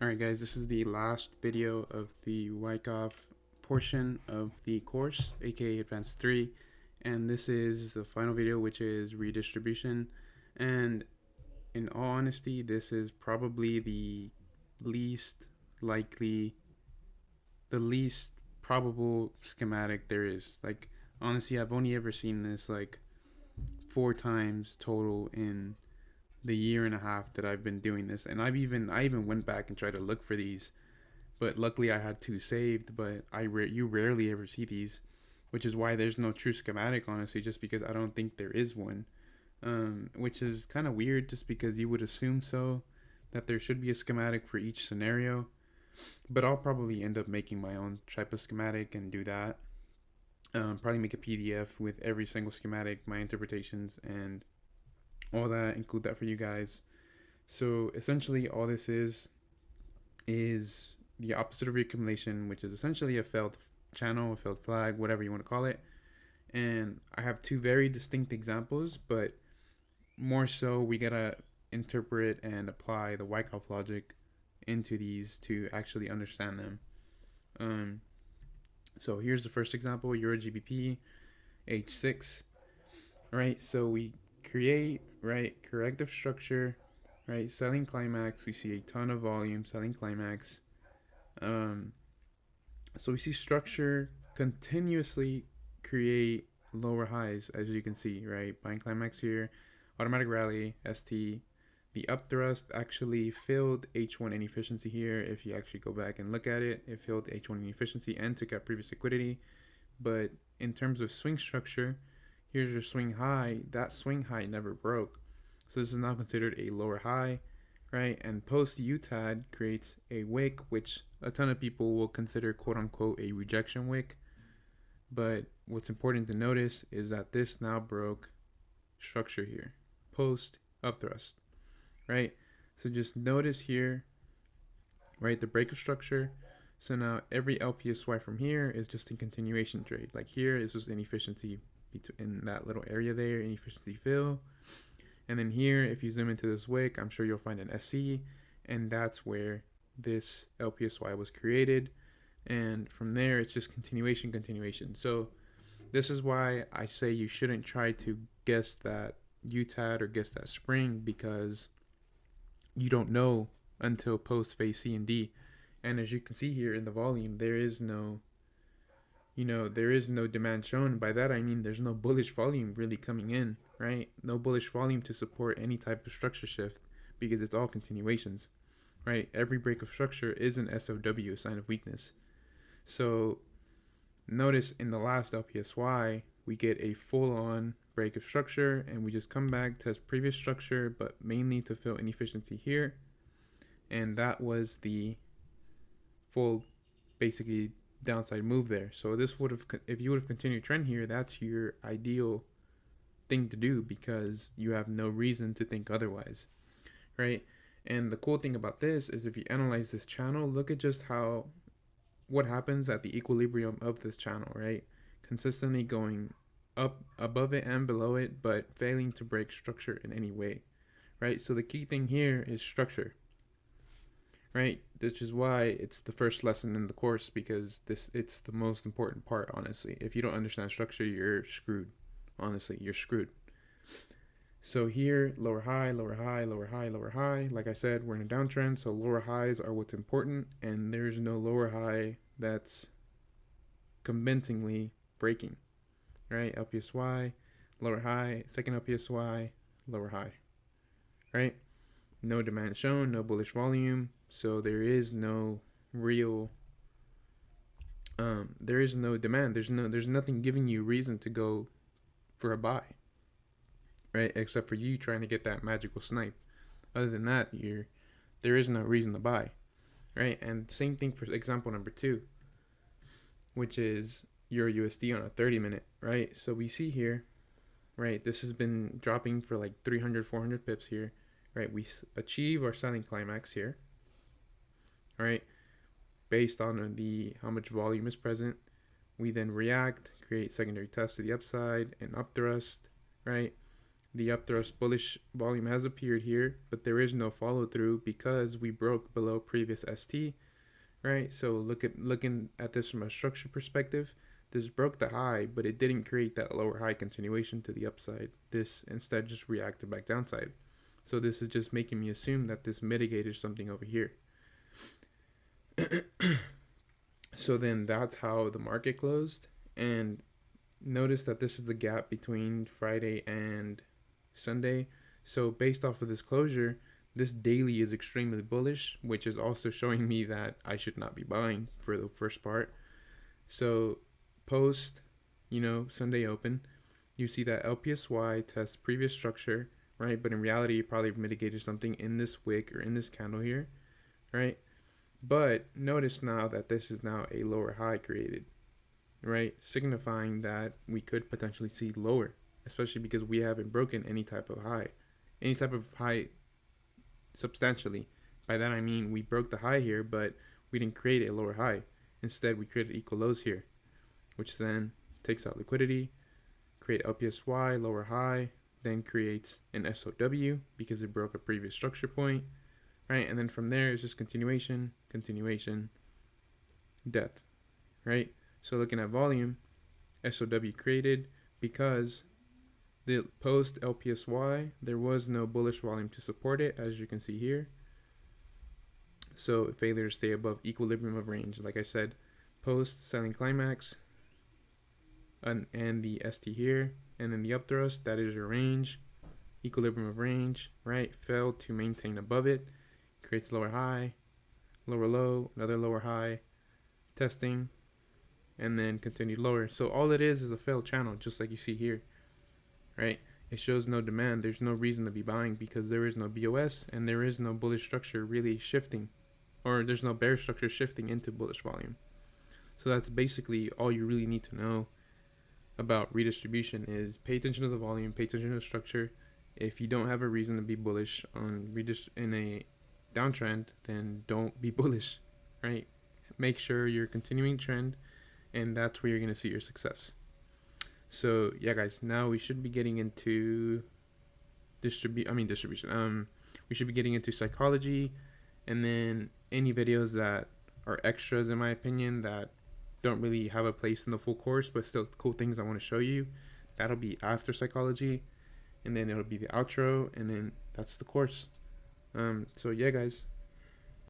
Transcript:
Alright guys, this is the last video of the Wyckoff portion of the course, aka Advanced 3, and this is the final video, which is redistribution. And in all honesty, this is probably the least likely, the least probable schematic there is. Like, honestly, I've only ever seen this like 4 times total in the year and a half that I've been doing this, and I even went back and tried to look for these, but luckily I had 2 saved. But you rarely ever see these, which is why there's no true schematic, honestly, just because I don't think there is one, which is kind of weird, just because you would assume so, that there should be a schematic for each scenario. But I'll probably end up making my own type of schematic and do that. Probably make a PDF with every single schematic, my interpretations, and all that, include that for you guys. So essentially all this is the opposite of reaccumulation, which is essentially a failed channel, a failed flag, whatever you want to call it. And I have 2 very distinct examples, but more so we gotta interpret and apply the Wyckoff logic into these to actually understand them. So here's the first example: EURGBP, H6. Right, so we create, right, corrective structure, right, selling Climax. We see a ton of volume selling Climax. So we see structure continuously create lower highs, as you can see, right? Buying Climax here, automatic rally, ST. The Upthrust actually filled H1 inefficiency here. If you actually go back and look at it, it filled H1 inefficiency and took out previous liquidity. But in terms of swing structure, here's your swing high. That swing high never broke, so this is now considered a lower high, right? And post UTAD creates a wick, which a ton of people will consider quote unquote a rejection wick. But what's important to notice is that this now broke structure here, post Upthrust, right? So just notice here, right, the break of structure. So now every LPSY from here is just a continuation trade. Like here is just inefficiency in that little area there, inefficiency fill. And then here, if you zoom into this wick, I'm sure you'll find an SC, and that's where this LPSY was created. And from there, it's just continuation. So this is why I say you shouldn't try to guess that UTAD or guess that spring, because you don't know until post phase C and D. And as you can see here in the volume, there is no demand shown. By that I mean there's no bullish volume really coming in, right? No bullish volume to support any type of structure shift, because it's all continuations, right? Every break of structure is an SOW, a sign of weakness. So notice in the last LPSY, we get a full-on break of structure, and we just come back, test previous structure, but mainly to fill inefficiency here. And that was the full, basically, downside move there. So this would have, if you would have continued trend here, that's your ideal thing to do, because you have no reason to think otherwise, right? And the cool thing about this is, if you analyze this channel, look at just what happens at the equilibrium of this channel, right? Consistently going up above it and below it, but failing to break structure in any way, right? So the key thing here is structure, right? Which is why it's the first lesson in the course, because it's the most important part, honestly. If you don't understand structure, you're screwed. Honestly, you're screwed. So here, lower high, lower high, lower high, lower high. Like I said, we're in a downtrend, so lower highs are what's important, and there's no lower high that's convincingly breaking, right? LPSY, lower high, second LPSY, lower high, right? No demand shown, no bullish volume, so there is no real there is no demand. There's nothing giving you reason to go for a buy, right? Except for you trying to get that magical snipe. Other than that, there is no reason to buy, right? And same thing for example number 2, which is EURUSD on a 30-minute, right? So we see here, right, this has been dropping for like 300-400 pips here, right? We achieve our selling Climax here, all right, based on how much volume is present. We then react, create secondary test to the upside and Upthrust, right? the Upthrust bullish volume has appeared here, but there is no follow through because we broke below previous ST, right? So looking at this from a structure perspective, this broke the high, but it didn't create that lower high continuation to the upside. This instead just reacted back downside. So this is just making me assume that this mitigated something over here. So then that's how the market closed. And notice that this is the gap between Friday and Sunday. So based off of this closure, this daily is extremely bullish, which is also showing me that I should not be buying for the first part. So post, Sunday open, you see that LPSY tests previous structure, right? But in reality, it probably mitigated something in this wick or in this candle here, right? But notice now that this is now a lower high created, right? Signifying that we could potentially see lower, especially because we haven't broken any type of high substantially. By that I mean we broke the high here, but we didn't create a lower high. Instead, we created equal lows here, which then takes out liquidity, create LPSY, lower high, then creates an SOW because it broke a previous structure point, right? And then from there it's just continuation, death, right? So looking at volume, SOW created because the post LPSY, there was no bullish volume to support it, as you can see here. So failure to stay above equilibrium of range. Like I said, post selling Climax and the ST here, and then the Upthrust, that is your range, equilibrium of range, right? Failed to maintain above it, creates lower high, lower low, another lower high, testing, and then continued lower. So all it is a failed channel, just like you see here, right? It shows no demand. There's no reason to be buying because there is no BOS and there is no bullish structure really shifting, or there's no bearish structure shifting into bullish volume. So that's basically all you really need to know about redistribution is pay attention to the volume, pay attention to the structure. If you don't have a reason to be bullish on in a downtrend, then don't be bullish, right? Make sure you're continuing trend, and that's where you're going to see your success. So yeah, guys, now we should be getting into distribution. We should be getting into psychology, and then any videos that are extras, in my opinion, that don't really have a place in the full course, but still cool things I want to show you. That'll be after psychology, and then it'll be the outro, and then that's the course. So yeah, guys,